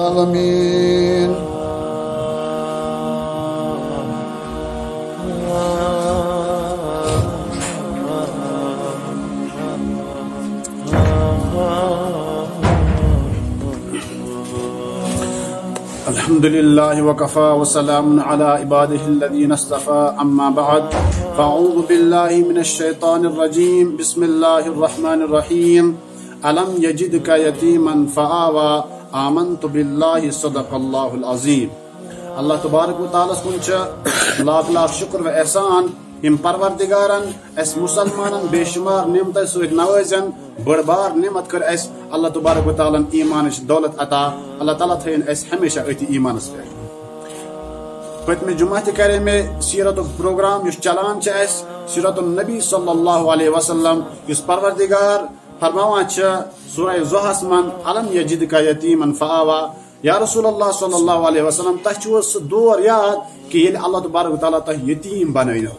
العالمين. الحمد لله وكفى وسلام على عباده الذين اصطفى أما بعد فأعوذ بالله من الشيطان الرجيم بسم الله الرحمن الرحيم ألم يجدك يتيما فآوى آمنت بالله صدق الله العظيم. الله تبارك وتعالى كنت لاکھ لاکھ شکر و احسان یم پروردگارن اس مسلمانن بے شمار نعمت سۭتۍ نوازن بڑ بار نعمت کر اس اللہ تبارک و تعالیٰ ایمانچ دولت عطا. اللہ تعالیٰ تھین اس ہمیشہ اتی ایمانس پہ. پتمہ جمعہ تہ کرے میں سیرت پروگرام اس چلان اس سیرت النبی صلی اللہ علیہ وسلم اس پروردگار فرماوان سورہ زحس من الم یجدک یتیما فآوى. یا رسول اللہ صلی اللہ علیہ وسلم تہ سہ دور یاد کہ یل اللہ تبارک و تعالیٰ تہ یتیم بنائنو.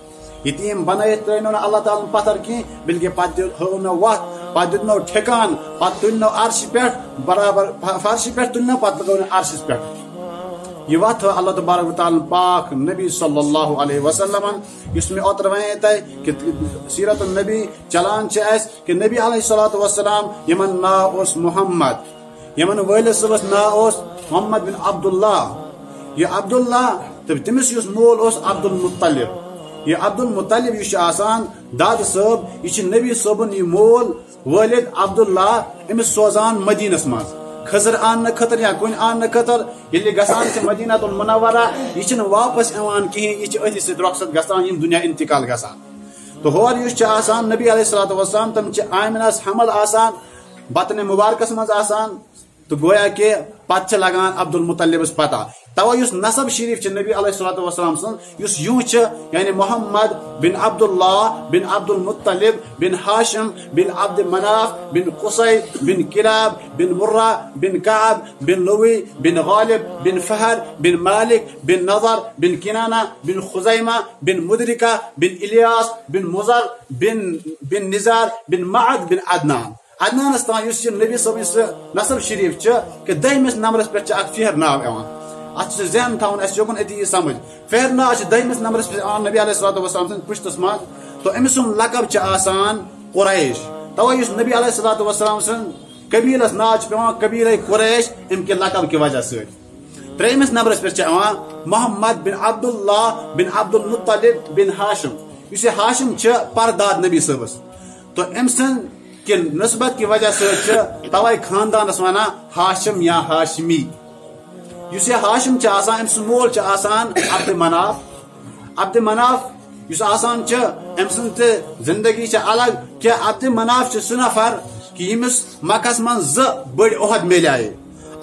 یتیم بنائت ترنو اللہ تعالیٰ پتھر کی بلکہ پتہ ہونو وقت پتہ دنو ٹھکان پتہ تلنو عرش پہ برابر فرش پہ تلنو پتہ لگو عرشس پہ. یہ وقت اللہ تبارک و تعالیٰ پاک نبی صلی اللہ علیہ وسلم اس میں اوتر ون تہ کہ سیرت النبی چلان اس کہ نبی علیہ الصلوۃ والسلام یمن ناو اس محمد یمن والد صبس ناو اس محمد بن عبداللہ. یہ عبداللہ تمس یس مول اس عبد المطلب. یہ عبد المطلب یہ آسان داد صاحب یہ نبی صبن یہ مول والد عبداللہ امس سوزان مدینس مز خضر آن خطر یا کن آن خطر یلی گسان سے مدینہ المنورہ یہ واپس ایوان کہیں یہ اتھی ست رخصت گسان یم دنیا انتقال گسان. تو ہور یہ آسان نبی علیہ الصلوۃ والسلام تم آمنس حمل آسان بطن مبارکس مز آسان. تو گویا کہ پتہ لگان عبد المطلبس پتہ تو اس نسب شریف نبی علیہ الصلوۃ والسلام سن اس یوں یعنی محمد بن عبداللہ بن عبد المطلب بن ہاشم بن عبد مناف بن قصی بن کلاب بن مرہ بن کعب بن لوی بن غالب بن فہر بن مالک بن نضر بن کنانہ بن خزیمہ بن مدرکہ بن الیاس بن مزر بن نزار بن معد بن عدنان. عدنانس تان اس نبی صاحب نسب شریف کہ دہمس نمبرس پہ فہر ناو ایوان. ات ذہن تھاؤن اس جوکن اتی سمجھ فہر ناو دہمس نمبرس پہ نبی علیہ الصلوۃ والسلام سن پشتس مز. تو امس لقب آسان قریش. تو اس نبی علیہ الصلوۃ والسلام سن قبیلس ناو پیوان قبیلہ قریش ام کے لقب کی وجہ سے. تریمس نمبرس پہ محمد بن عبداللہ بن عبد المطلب بن ہاشم. اس ہاشم پرداد نبی صاحبس. تو ام سن کہ نسبت کی وجہ سے توائے خاندانس ونان ہاشم یا ہاشمی. اس ہاشم آسان ام سن مول آسان عبد مناف. عبد مناف اس آسان ام سن زندگی الگ کہ عبد مناف سہ نفر کہ یمس مکہس من بڑ عہد میلائے.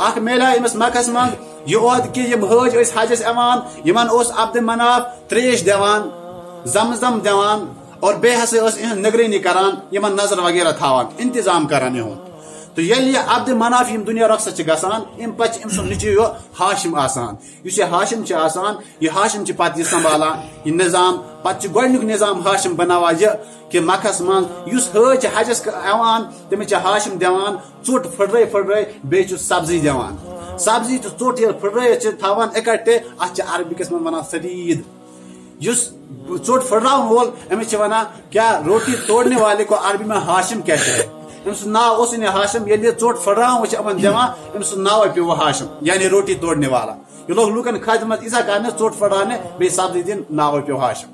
اخ میلائے امس مکہس من یہ عہد کہ یم حج اس حجس ایوان یمن اس عبد مناف تریش دیوان زمزم دیوان اور بے ہسا نگرانی کران یمن نظر وغیرہ تھاوان انتظام کران یہود. تو یل یہ عبد مناف یم دنیا رخصت گسان ام پہ ام سن نیچو ہاشم آسان. اس ہاشم آسان یہ ہاشم پتہ یہ سنبھالان یہ نظام پتہ گۄڈنیُک نظام ہاشم بناوان یہ کہ مکہس من اس حج حجس ایوان تمس ہاشم دیوان ژوٹ پھڑرے پھڑرے بیٚیہِ چھُ سبزی دیوان. سبزی تو ژوٹ ییٚلہِ پھڑرٲیِتھ تھاوان اکٹھے ات عربکس من ونان سدید. اس ژوٹ پھڑراون وول امس ونان کیا روٹی توڑنے والے کو عربی میں ہاشم کہتے ہیں. امس ناو اس ہاشم یل ژوٹ پھڑراون امن دِوان امس ناو پیو ہاشم یعنی روٹی توڑنے والا. یہ لوگ لوکن خدمت ایسا کرنے ژوٹ پھڑرانے بیٚیہِ سبزی دن ناو پیو ہاشم.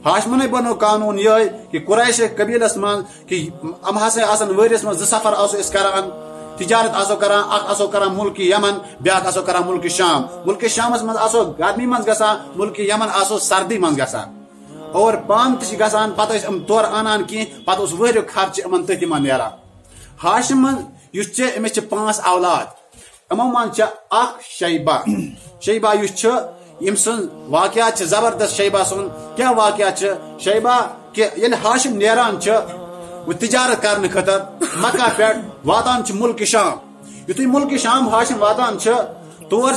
ہاشمن بنو قانون یہ کہ قریش قبیلس من کہ ام ہسا آسان ؤریس من 2 سفر آسو اس کران تجارت آسو کران. اخ آسو کران ملک یمن بیاکھ آسو کران ملک شام. ملک شامس من آسو گرمی من گسان ملک یمن آسو سردی من گسان اور پان تہ گسان پتہ تور انان کی پتہ اس ؤریُک خرچ امن تٔتھی من نیران. ہاشم من یس امس 5 اولاد امو من اخ شیبہ. شیبہ یس یم سن واقعات زبردست. شیبہ سن کیا واقعات شیبہ کہ یل ہاشم نیران وہ تجارت کرنے خاطر مکہ پہ واتان ملک شام. یتھے ملک شام ہاشم واتان تور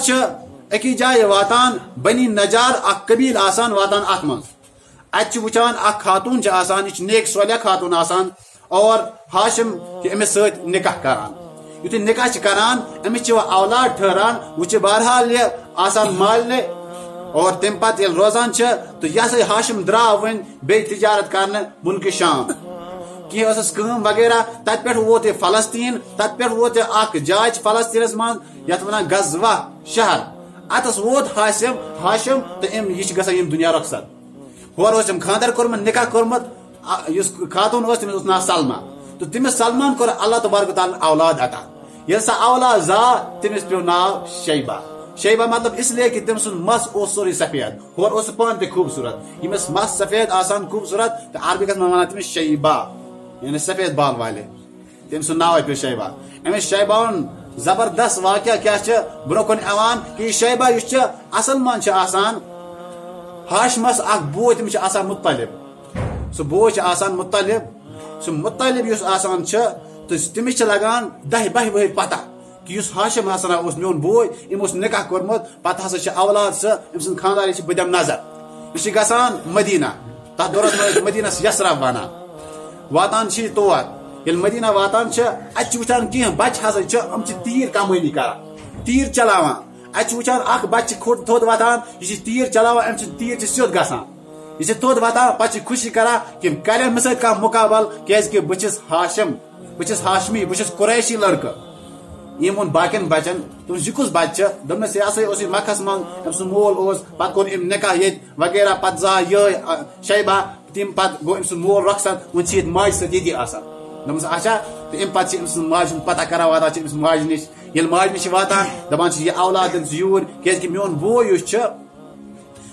اکی جائے واتان بنی نجار اخ قبیل آسان واتان ات من ات وچان اخ خاتون آسان یہ نیک صالح خاتون آسان اور ہاشم کہ امس ست نکاح کران. یتھے نکاح کران امس اولاد ٹھہران وہ بہرحال یہ آسان مالنے اور تم پتہ یل روزان تو یہ سا ہاشم درا ون بی تجارت کرنے ملک شام کی کم وغیرہ تت پہ ووت یہ فلسطین تت پہ ووت اخ جائے فلسطینس من یت ونان غزوہ شہر اتس ووت ہاشم تو یہ گھان دنیا رخصت ہور خاندر کورمت نکاح کورمت اس خاتون تمس ناو سلما تو تمس سلمان کور اللہ تبارک تعالیٰ اولاد عطا یل سا اولاد زا تمس پیو ناو شیبہ مطلب اس لیے کہ تم سن مس سوری سفید ہور پان تہ خوبصورت یمس مس سفید آسان خوبصورت تو عربکس من ونان تمس شیبہ یعنی سفید بال والے تم سن ناو پیو شیبہ امس شیبہ زبردست واقعہ کیا برو کن ایوان کہ شیبہ اس اصل من آسان ہاشمس اخ بوے تمس آسان مطلب سہ بوے آسان مطلب سہ مطلب اس آسان تو تمس لگان 10-12 وہر پتہ کہ اس ہاشم ہسا میون بوے ام نکاح کورمت پتہ ہسا اولاد سہ ام سن خاندار بہ دم نظر یہ گژھان مدینہ تر دورس مدینس یسرا ونان واتان تور یل مدینہ واتان ات وچان کی بچہ ہسا ام تیر کمٲنی کران تیر چلاوان ات وچان اخ بچہ کھوٹ تھوٚد واتان یہ تیر چلاوان ام تیر سیود گژھان یہ تھوٚد واتان پتہ خوشی کران کہ کرے مے سۭتۍ کانٛہہ مقابل کیازِ کہ بہٕ ہاشم بہٕ ہاشمی بہٕ قریشی لڑکہٕ یم وون باقین بچن تمس یہ کس بچہ دس یہ سا مکھس من ام سن مول پتہ کور ام نکاح یت وغیرہ پتہ زا یہ شیبہ تم پتہ گو ام سن مول رخصت ون چھ ماج ست یہ آسان دس اچھا تو ام پتہ ام سن ماج پتہ کران واتان امس ماج نش یل ماج نش واتان دپان یہ اولاد دن یور کیازِ کہ میون بوے اس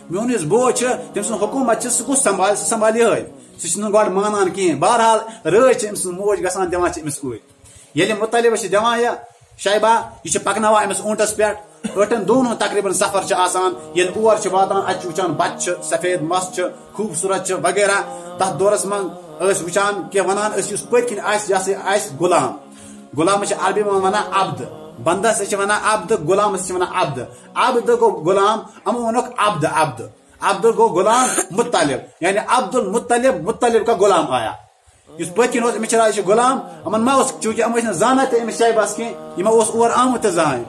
میون اس بوے تم سن حکومت سہ کس سنبھال یہ سہ گۄڈٕ مانان کہین بہرحال رٲچھ ام سن موج گژھان دِوان امس اوٗرۍ ییٚلہِ مطلبس دِوان یہ شیبہ یہ پکناوان امس اونٹس پہ 8 دۄہن ہُنٛد تقریباً سفر آسان ییٚلہِ اور واتان ات وچان بچہ سفید مس خوبصورت وغیرہ تر دورس من وچان کہ ونان اس پت کن یہ غلام عربی من ونان عبد بندس ونان عبد غلامس ونان عبد گو غلام امو ونک عبد گو غلام مطلب یعنی عبد المطلب کا غلام آیا اس پتن امس غلام امن ما چونکہ ام زانا تہ امس شیبس کی اور آمت زان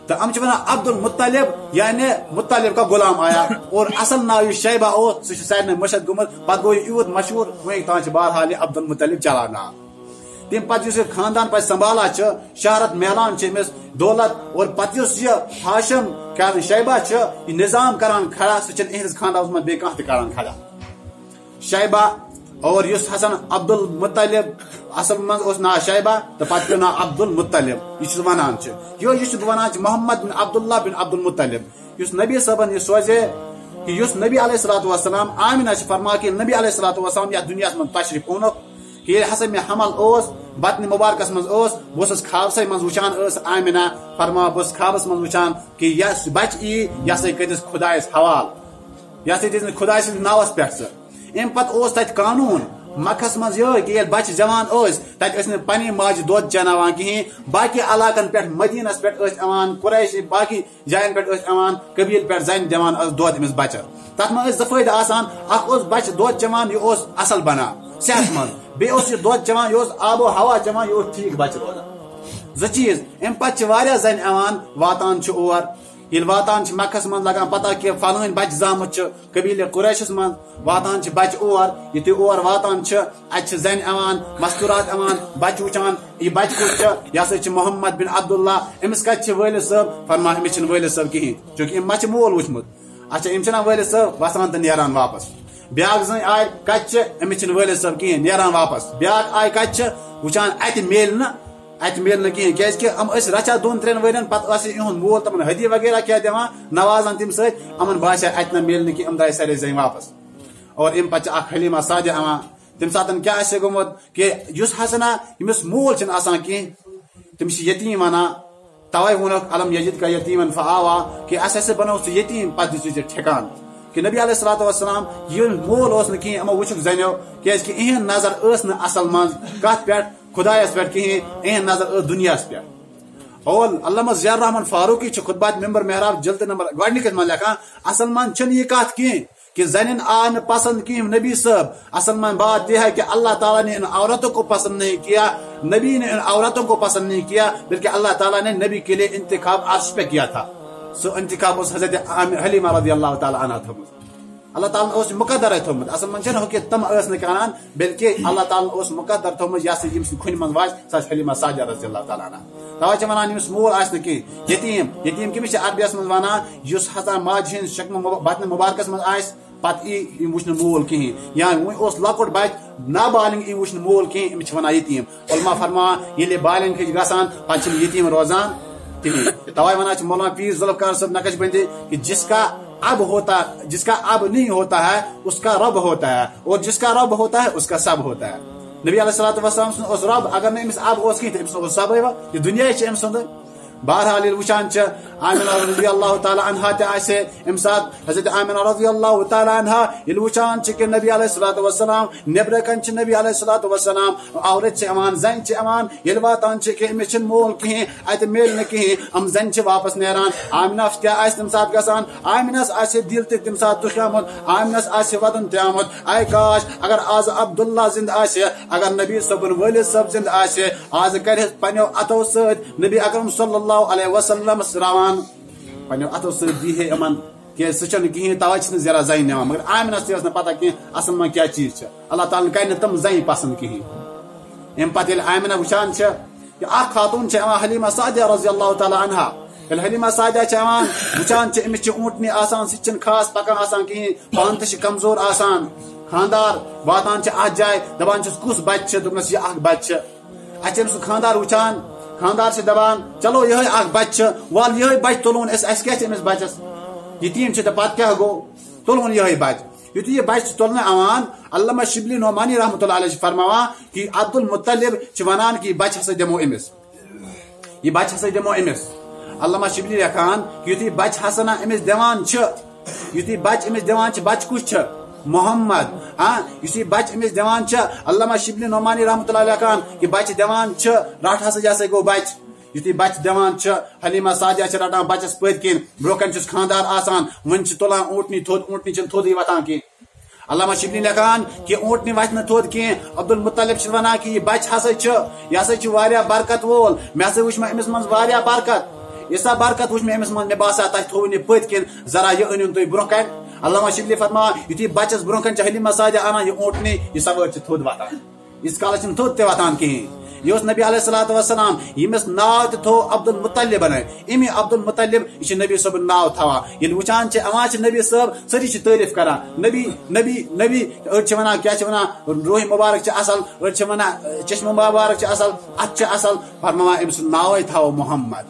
تو ام ونان عبد المطلب یعنی مطلب کا غلام آیا اور اصل ناو یہ شیبہ سہ سارے مشد گومت پتہ گو یوت مشہور وی تان بہرحال عبد المطلب چلان ناو تم پتہ خاندان پہ سنبھالا شہرت میلان امس دولت اور پتہ یہ ہاشم شیبہ یہ نظام کران کھڑا سہ اہندس خاندانس من بیٚیہِ کانٛہہ تہِ کران کھڑا شیبہ اور اس حسن عبد المطلب اصل من نا شیبہ تو پتہ پیو نا عبد المطلب یہ ونان یہ ونان محمد بن عبداللہ بن عبد المطلب اس نبی صاحبن یہ سوزے کہ اس نبی علیہ الصلوۃ والسلام آمینہ فرما کہ نبی علیہ الصلوۃ والسلام یہ دنیا من تشریف اونک کہ ہسا میں حمل بطن مبارکس من بہس خوابس من وچان آمینہ فرما بہس خوابس من وچان کہ یہ بچ یہ سا کتس خدائس حوال یہ سا دن خدا سند ناوس پہ ام پتہ تت قانون مکھس من یہ کہ بچہ جوان تت پنہ ماجہ دود چناوان کہین باقی علاقن پہ مدینس پہ قریش باقی جائن پہ قبیل پہ زن دان دود امس بچہ تر من زٕ فٲیدٕ آسان اخ بچہ دود چوان یہ اصل بنان صحت مند بیٚیہِ یہ دود چوان یہ آب و ہوا چوان یہ ٹھیک بچہ روزان زٕ چیز ام پتہ واریاہ زن واتان اور یل واتان مکھس من لگان پتہ کہ فلٲنۍ بچہ زامت قبیل قریشس من واتان بچہ اور یہ اور واتان ات زن مستورات بچہ وچان یہ بچہ کس یہ سا محمد بن عبداللہ امس کت والد صاحب فرما امس والد صاحب کہین چونکہ ام ما مول وچمت اچھا ام والد صاحب وسان تو نیران واپس بیاکھ زن آئی کت امس والد صاحب کہین نیران واپس بیاکھ آئی کت وچان ات میل کہین کیازِ کہ رچا 2-3 ورین پتہ اہد مول تمن ہدی وغیرہ کیا دان نوازان تم ستن باسیا ات نا میل کی دائی سارے زین واپس اور ام پتہ اخ حلیمہ سادہ تم ساتن کیا گومت کہ اس ہسا یمس مول آسان کہیں تمس یتیم ونان توے وونک علم یجد کا یتیمن فآوا کہ اس بنو سہ یتیم پتہ دس ٹھکان کہ نبی علیہ الصلوۃ والسلام یہ مول کہیں امو وچھک زنیو کیازِ کہ اہند نظر اصل من کت پہ خدایس پہ کہیں اہند نظر دنیاس پہ اور علامہ ضیاء الرحمن فاروقی خطبات ممبر محراب جلد نمبر گۄڈنِکس من لکھان اصل من چھن یہ کت کہیں کہ زنین آن پسند کی نبی صاحب اصل من بات یہ ہے کہ اللہ تعالیٰ نے ان عورتوں کو پسند نہیں کیا نبی نے ان عورتوں کو پسند نہیں کیا بلکہ اللہ تعالیٰ نے نبی کے لیے انتخاب عرش پہ کیا تھا. سو انتخاب اس حضرت حلیمہ رضی اللہ تعالیٰ عنہ تھومت. اللہ تعالیٰ اس مقدر ہے تھومت. اصل من چھنہ کہ تم ٲس نہٕ کران بلکہ اللہ تعالیٰ اس مقدر تھومت یا یم سن کھن من واج سا حلیمہ سعدیہ رضی اللہ تعالیٰ عنہ. توے چھ ونان یمس مول آس نہٕ کینٛہہ یتیم کٔمِس چھِ عربیَس منٛز ونان یُس ہسا ماجہِ ہٕنٛز شکمہٕ بطنِ مبارکس منٛز آسہِ پتہٕ ای وٕچھنہٕ مول کِہیٖنۍ یا وۄنۍ اوس لۄکُٹ بچہِ نابالغ ای وٕچھنہٕ مول کِہیٖنۍ أمِس چھِ ونان یتیٖم. علما فرماوان ییٚلہِ بالغ چھِ گژھان پتہٕ چھِنہٕ یتیٖم روزان کِہیٖنۍ. توے ونان چھِ مولانا پیر ذوالفقار صٲب نقش بندی کہ جس کا اب نہیں ہوتا ہے اس کا رب ہوتا ہے اور جس کا رب ہوتا ہے اس کا سب ہوتا ہے. نبی علیہ الصلوۃ والسلام سن اس رب اگر نہ امس اب اوس کہیں امس اوس سب یہ دنیا چھ امس سند. بہرحال یل وچان چھ آمنہ رضی اللہ تعالی عنہا تہ آسے ام سات حضرت آمنہ رضی اللہ تعالی عنہا یل وچان چھ کہ نبی علیہ الصلوۃ والسلام نبر کن چھ نبی علیہ الصلوۃ والسلام عورت چھ امان زن چھ امان یل واتان چھ کہ امس چھ مول کہیں ات میل نہ کہیں ام زن چھ واپس نیران. آمنہ کیا آس تم سات گسان آمنس آسے دل تہ تم سات دکھامت آمنس آسے ودن تہ آمت اے کاش اگر آز عبداللہ زند آسے اگر نبی صبن والد صاحب زند آسے آز کرہ پنو اتو ست نبی اکرم صلی اللہ علیہ وسلم روان پنو اتو ست دی ہے امن کہ سچن کہیں توجہ زیرہ زین نوان مگر آمنس تہ نہ پتہ کہ اصل میں کیا چیز چھ. اللہ تعالی کر تم زین پسند کہیں. ام پتہ یل آمنہ وچان چھ کہ اخ خاتون چھ حلیمہ سعدیہ رضی اللہ تعالی عنہا یل حلیمہ سعدیہ چھ وچان چھ امس چھ اونٹنی آسان سچن خاص پکان آسان کہیں پان تہ چھ کمزور آسان. خاندار واتان چھ ات جائے دپان چھس کس بچہ دپنس یہ اخ بچہ اچھا سہ خاندار وچان خاندار سے دپان چلو یہ اخ بچہ وال یہ بچہ تلون اس کیا امس بچس یتیم چھ پتہ کیا گو تلون یہ بچہ. یتھے یہ بچہ تلنے آوان علامہ شبلی نعمانی رحمۃ اللہ علیہ فرماوان کہ عبد المطلب چھ ونان کہ بچہ ہسا دمو امس یہ بچہ ہسا دمو امس. علامہ شبلی لکھان کہ یتھے بچہ ہسا نا امس دِوان چھ یتھے بچہ امس دِوان چھ بچہ کس چھ محمد. ہاں اس بچہ امس دِوان چھ علامہ شبلی نعمانی رحمۃ اللہ لکھان کہ بچہ دِوان چھ رٹ ہسا جیسے گو بچہ یتھے بچہ دِوان چھ حلیمہ سعدیہ چھ رٹان بچس پٔتۍ کِنۍ برونٛہہ کن چھُس خاندار آسان وۄنۍ چھ تُلان اونٹنی تھوٚد اونٹنی چھنہٕ تھوٚدٕے وتھان کینٛہہ. علامہ شبلی لکھان کہ اونٹنی وتھ نہٕ تھوٚد کینٛہہ. عبد المطلب چھ ونان کہ یہ بچہ ہسا چھ یہ ہسا چھ واریاہ برکت وول مےٚ ہسا وٕچھ مےٚ أمِس منٛز واریاہ برکت یٖژاہ برکت وٕچھ مےٚ أمِس منٛز مےٚ باسان تۄہہِ تھوٚوُن یہِ پٔتۍ کِنۍ ذرا یہِ أنِوُن تُہۍ برونٛہہ کَنہِ. علامہ شبلی فرماوان یُتھُے بچس برونٛہہ کَنہِ چھِ حلیمہ سعدیہ انان یہ اونٹنی یہ سوٲرۍ چھِ تھوٚد وتھان یٖتِس کالس چھنہٕ تھوٚد تہِ وتھان کِہیٖنۍ. یہ نبی علیہ الصلوۃ والسلام یمس ناو تہ تھو عبد المطلب امی عبد المطلب یہ نبی صاحب ناو تھوان یل وچان چھ نبی صاحب سری چھ تعریف کران نبی نبی نبی اڑ چھ ونان کیا چھ ونان روح مبارک چھ اصل اڑ چھ ونان چشم مبارک چھ اصل ات چھ اصل فرماوان امس ناو تھو محمد.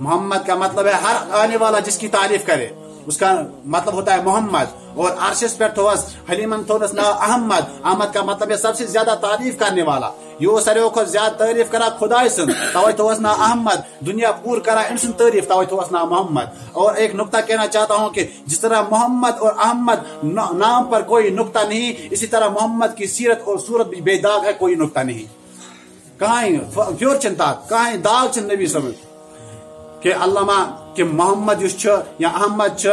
محمد کا مطلب ہے ہر آنے والا جس کی تعریف کرے اس کا مطلب ہوتا ہے محمد. اور عرشس پر تھوس حلیمن تھوس ناو احمد. احمد کا مطلب ہے سب سے زیادہ تعریف کرنے والا. یہ ساروی کھت زیادہ تعریف کرا خدا سن توے تھوس ناو احمد. دنیا پور کرا ام سن تعریف توے تھوس ناو محمد. اور ایک نقطہ کہنا چاہتا ہوں کہ جس طرح محمد اور احمد نام پر کوئی نقطہ نہیں اسی طرح محمد کی سیرت اور صورت بھی بے داغ ہے کوئی نقطہ نہیں. کہیں پیور چنتا کہیں داغ چن نبی سمجھ کہ علامہ کہ محمد یس یا احمد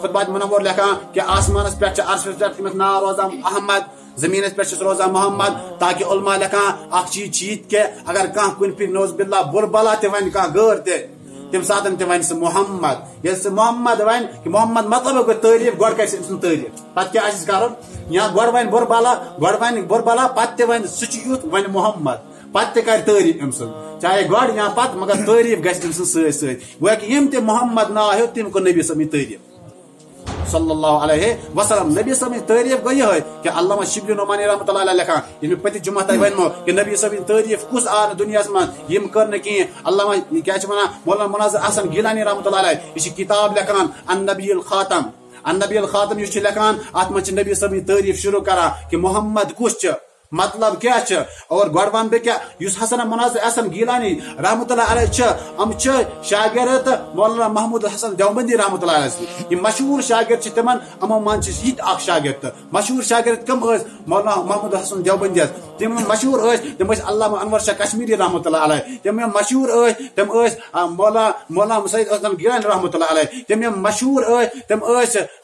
خطبات منور لکھان کہ آسمانس پہ عرشس پہ ناو روزان احمد زمینس پہ روزان محمد تاکہ علماء لکھان اخ چیز چیت کہ اگر کھانا کن پھر نوز باللہ بر بلا تہ ون کھانا غیر تم سات تہ ون سہ محمد یل سہ محمد ون کہ محمد مطلب گو تعریف گوڑ کر سن تعریف پتہ کیا کرن یا گوڑ ون بر بالا گوڑ ون بر بالا پتہ تہ ون سہ یوت ون محمد پتہ تہ کر تعریف ام سن چاہے گوڑ یا پتہ مگر تعریف گژھِ ام سن ست ست گویا کہ یم تہ محمد نا ہیو تم کو نبی صلی تعریف صلی اللہ علیہ وسلم. نبی صلی تعریف گو یہ کہ علامہ شبلی نعمانی رحمۃ اللہ علیہ لکھان یہ پتہ جمعہ تہ ونمو کہ نبی صلی تعریف کس آ دنیا من یم کر کی علامہ کیا ونان مولانا مناظر احسن گیلانی رحمۃ اللہ علیہ یہ کتاب لکھان النبی الخاتم. النبی الخاتم یہ لکھان ات من نبی صلی تعریف شروع کران کہ محمد کس مطلب کیا اور گوڑ ون بہ کیا اس حسن مناظر احسن گیلانی رحمۃ اللہ علیہ ام شاگرد مولانا محمود حسن دیوبندی رحمۃ اللہ علیہ یہ مشہور شاگرد تمن امو من یہ اخ شاگرد مشہور شاگرد کم مولانا محمود حسن دیوبندی تم مشہور تم علامہ انور شاہ کشمیری رحمۃ اللہ علیہ تم مشہور تم مولانا سید حسن گیلانی رحمۃ اللہ علیہ تم مشہور تم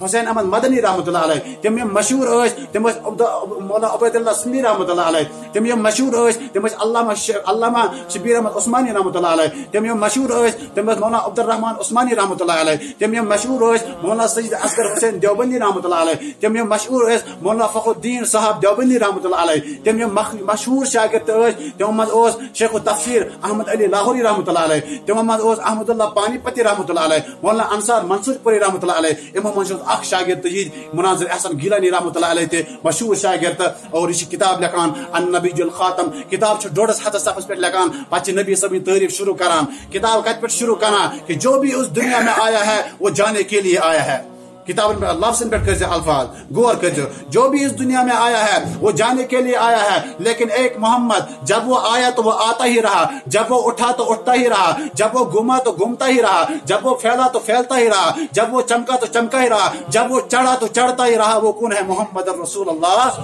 حسین احمد مدنی رحمۃ اللہ علیہ تم مشہور تم مولانا عبید اللہ سندھی رحمۃ اللہ علیہ تم یم مشہور تم علامہ شبیر احمد عثمانی رحمۃ اللہ علیہ تم یم مشہور تم مولانا عبد الرحمان عثمانی رحمۃ اللہ علیہ تم یم مشہور مولانا سید اصغر حسین دیوبندی رحمۃ اللہ علیہ تم یم مشہور مولانا فخر الدین صاحب دیوبندی رحمۃ اللہ علیہ تم یم مشہور شاگرد تم مز شیخ التفسیر احمد علی لاہوری رحمۃ اللہ علیہ تم مز احمد اللہ پانی پتی رحمۃ اللہ علیہ مولانا انصار منصور پوری رحمۃ اللہ علیہ امام منصور اخ شاگرد مناظر احسن گیلانی رحمۃ اللہ علیہ مشہور شاگرد اور یہ کتاب لکھان النبی الخاتم کتاب ڈوڑس ہتس صفحس پہ لکھان پتہ نبی صبی تعریف شروع کران کتاب کت پہ شروع کران کہ جو بھی اس دنیا میں آیا ہے وہ جانے کے لیے آیا ہے کتاب لفظ پہ کر الفاظ غور کر جو بھی اس دنیا میں آیا ہے وہ جانے کے لیے آیا ہے لیکن ایک محمد جب وہ آیا تو وہ آتا ہی رہا جب وہ اٹھا تو اٹھتا ہی رہا جب وہ گھوما تو گھومتا ہی رہا جب وہ پھیلا تو پھیلتا ہی رہا جب وہ چمکا تو چمکا ہی رہا جب وہ چڑھا تو چڑھتا ہی رہا وہ کون ہے محمد رسول اللہ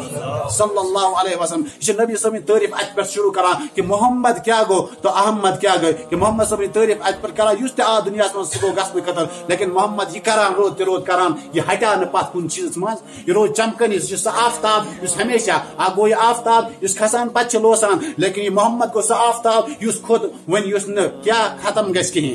صلی اللہ علیہ وسلم یہ نبی صلی تعریف ات پہ شروع کران کہ محمد کیا گو تو احمد کیا گئی کہ محمد صلی تعریف ات پر کران اس آ دنیا من سہ گو گھن خطر لیکن محمد یہ کران روز تہ روز کران یہ ہٹا نا پت کن چیز من یہ روز چمکن یہ سہ آفتاب اس ہمیشہ گو یہ آفتاب اس کھسان پتہ لوسان لیکن یہ محمد کو سہ آفتاب اس کھوت ون اس کیا ختم گھس کہیں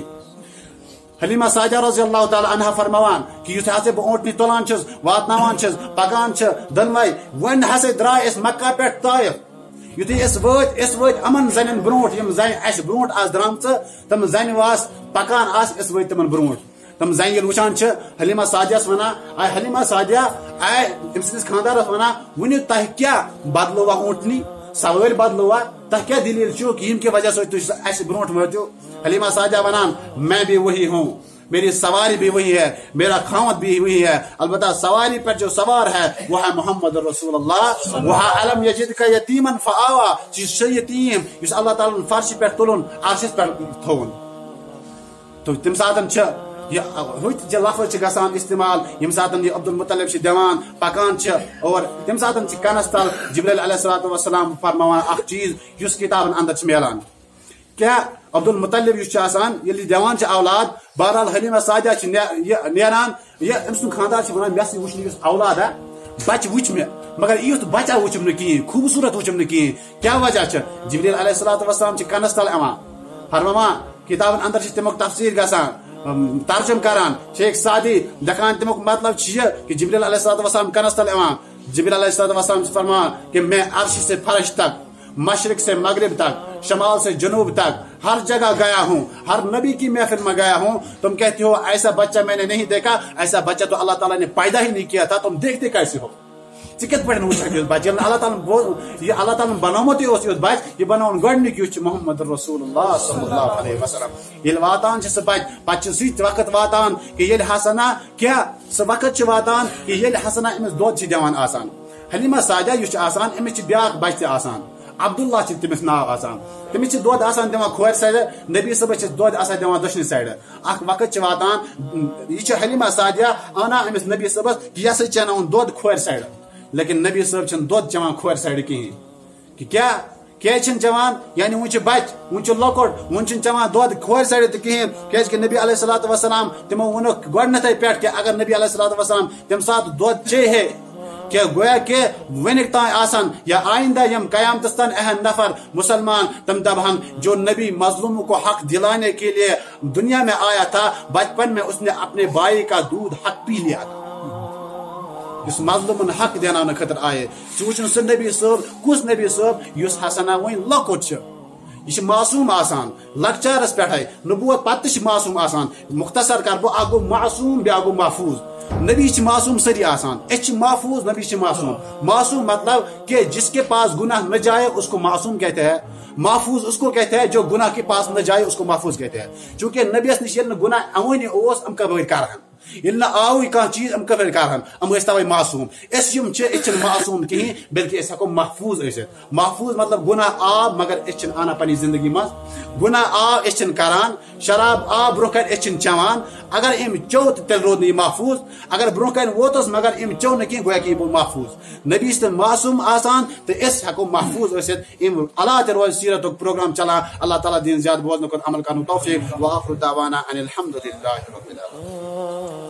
حلیمہ ساجہ رضی اللہ تعالی عنہ فرموان کہ یتھ ہسا بہ اونٹنی تلان چھس واتناوان چھس پکان چھ دنوے ون ہسا درائے اس مکہ پہ طائف یتھے اس وت امن زنن برونٹ یم زن اس برونٹ آس درامچ تم زن واس پکان آس اس وت تمن برونٹ تم زن یل وچان چھ حلیمہ ساجیس ونان آے حلیمہ ساجیہ آے ام سندس خاندارس ونان ون تہ کیا بدلوا اونٹنی سواری بدلوا تہ کیا دلیل چھو کہ یم کی وجہ سے تھی اس برونٹ واتو حلیمہ ساجیہ ونان میں بھی وہی ہوں میری سواری بھی وہی ہے میرا خاوند بھی وہی ہے البتہ سواری پر جو سوار ہے وہ ہے محمد رسول اللہ وہ علم یجدک یتیما فآوا چیز یتیم اس اللہ تعالی فرش پر تلن عرش پر تھون تو تم ساتن چھ یہ لفظ گسان استعمال یم سات یہ عبد المطلب دان پکان اور تم سات کنس تل جبریل علیہ الصلوۃ والسلام فرماوان اخ چیز اس کتابن اندر ملان کیا عبد المطلب یل دان اولاد بہرحال حلیمہ ساجیہ نیران یہ ام سن خاندار ونان مس وچن اولاد ہے بچہ وچ میں مگر یت بچہ وچم نا کہین خوبصورت وچم نا کہین کیا وجہ جبریل علیہ الصلوۃ والسلام کنس تل یوان فرماوان کتابن اندر تمیک تفسیر گسان ترجم کران شیخ سعدی لکھان تمیک مطلب کہ جبریل علیہ الصلوۃ والسلام کنس تل یوان جبریل علیہ الصلوۃ والسلام فرمان کہ میں عرش سے فرش تک مشرق سے مغرب تک شمال سے جنوب تک ہر جگہ گیا ہوں ہر نبی کی محفل میں گیا ہوں تم کہتے ہو ایسا بچہ میں نے نہیں دیکھا ایسا بچہ تو اللہ تعالیٰ نے پیدا ہی نہیں کیا تھا تم دیکھتے کیسے ہو کت پہ بچہ اللہ تعالیٰ بنومت بچہ یہ بنون گۄڈنیُک محمد رسول اللہ صلی اللہ علیہ وسلم یل واتان سہ بچہ پتہ سہ وقت واتان کہ یل حسنا کیا سہ وقت واتان کہ یل حسنا امس دود دِوان آسان حلیمہ ساجیہ یُس آسان امس بیاکھ بچہ تہِ آسان عبداللہ تمس ناو آسان تمس دود آسان دِوان کھورِ سایڈ نبی صٲبس دود آسان دِوان دٔچھنہِ سایڈ اکھ وقت واتان یہ حلیمہ ساجیہ انان امس نبی صٲبس کہ یہ ہسا چیناون دود کھورِ سایڈ لیکن نبی صاحب چھن دود چوان کھور سائڈ کہیں کہ کیا چھن چوان یعنی ون بچ ون لکٹ ون چوان دود کھور سائڈ تو کہیں کہ نبی علیہ الصلوۃ والسلام تمو ونک گۄڈنیتھے پٮ۪ٹھ کہ اگر نبی علیہ الصلوۃ والسلام تم سات دود چے ہے کہ گویا کہ ونک تان آسان یا آئندہ یم قیامتس تان اہم نفر مسلمان تم دبہن جو نبی مظلوموں کو حق دلانے کے لیے دنیا میں آیا تھا بچپن میں اس نے اپنے بھائی کا دودھ حق پی لیا تھا اس مظلومن حق دینانے خاطر آئے وچن سہ نبی صاحب کس نبی صاحب اس ہسا ون لکٹ یہ معصوم آسان لکچارس پہ نبوت پتہ معصوم آسان مختصر کر بہ اکھ گو معصوم بیاکھ گو محفوظ نبی معصوم سری آسان اس محفوظ نبی معصوم مطلب کہ جس کے پاس گناہ نہ جائے اس کو معصوم کہتے ہیں محفوظ اس کو کہتے ہیں جو گناہ کے پاس نہ جائے اس کو محفوظ کہتے ہیں چونکہ نبیس نش گناہ اونی اوس ام کبر کران یل آو کھانا چیز ام کبر کران ام توے معصوم اس معصوم کہیں بلکہ اس ہکو محفوظ محفوظ مطلب گناہ آو مگر اس آنا پنی زندگی مز گناہ آو اس کران شراب آو برو کن اس چوان اگر ام چو تو تیل رود یہ محفوظ اگر برو کن ووتس مگر ام چو نہ گویا کہ محفوظ نبی معصوم آسان تو اس ہکو محفوظ ام اللہ تہ روز سیرت پروگرام چلان اللہ تعالیٰ دین زیادہ بوزن عمل کرن توفیق وآخر دعوانا ان الحمد للہ رب العالمین.